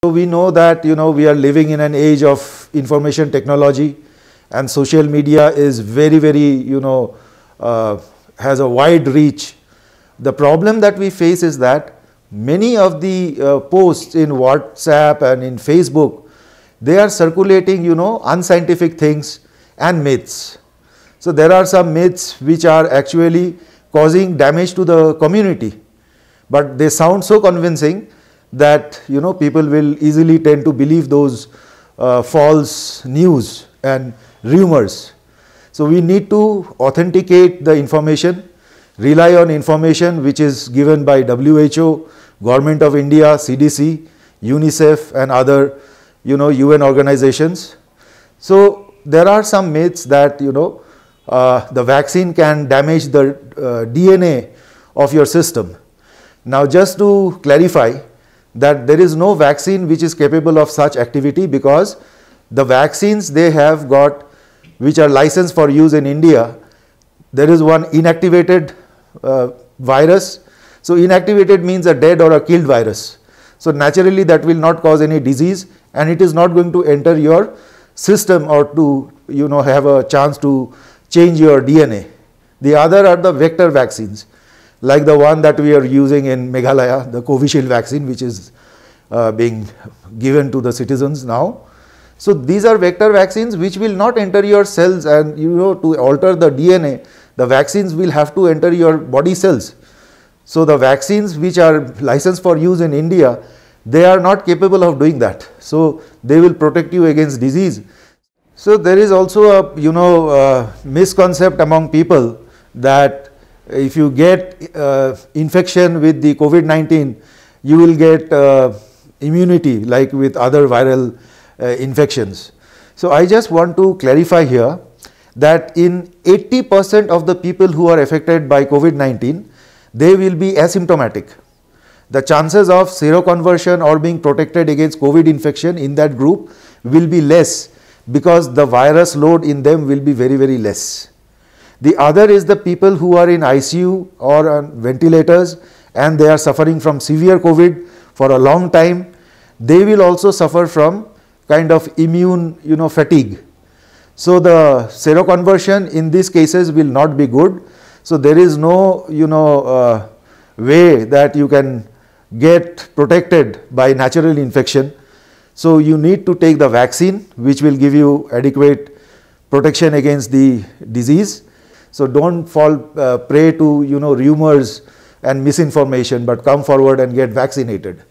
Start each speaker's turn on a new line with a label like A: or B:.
A: So we know that we are living in an age of information technology, and social media is very has a wide reach. The problem that we face is that many of the posts in WhatsApp and in Facebook, they are circulating unscientific things and myths. So there are some myths which are actually causing damage to the community, but they sound so convincing that people will easily tend to believe those false news and rumors. So we need to authenticate the information, rely on information which is given by WHO, Government of India, CDC, UNICEF and other UN organizations. So there are some myths that the vaccine can damage the DNA of your system. Now just to clarify, that there is no vaccine which is capable of such activity, because the vaccines they have got which are licensed for use in India, there is one inactivated virus. So inactivated means a dead or a killed virus. So naturally that will not cause any disease, and it is not going to enter your system or to have a chance to change your DNA. The other are the vector vaccines, like the one that we are using in Meghalaya, the Covishield vaccine, which is being given to the citizens now. So these are vector vaccines which will not enter your cells, and to alter the DNA, the vaccines will have to enter your body cells. So the vaccines which are licensed for use in India, they are not capable of doing that. So they will protect you against disease. So there is also a misconception among people that if you get infection with the COVID-19, you will get immunity like with other viral infections. So I just want to clarify here that in 80% of the people who are affected by COVID-19, they will be asymptomatic. The chances of seroconversion or being protected against COVID infection in that group will be less, because the virus load in them will be very less. The other is the people who are in ICU or on ventilators and they are suffering from severe COVID for a long time. They will also suffer from kind of immune fatigue. So the seroconversion in these cases will not be good. So there is no way that you can get protected by natural infection. So you need to take the vaccine, which will give you adequate protection against the disease. So don't fall prey to rumors and misinformation, but come forward and get vaccinated.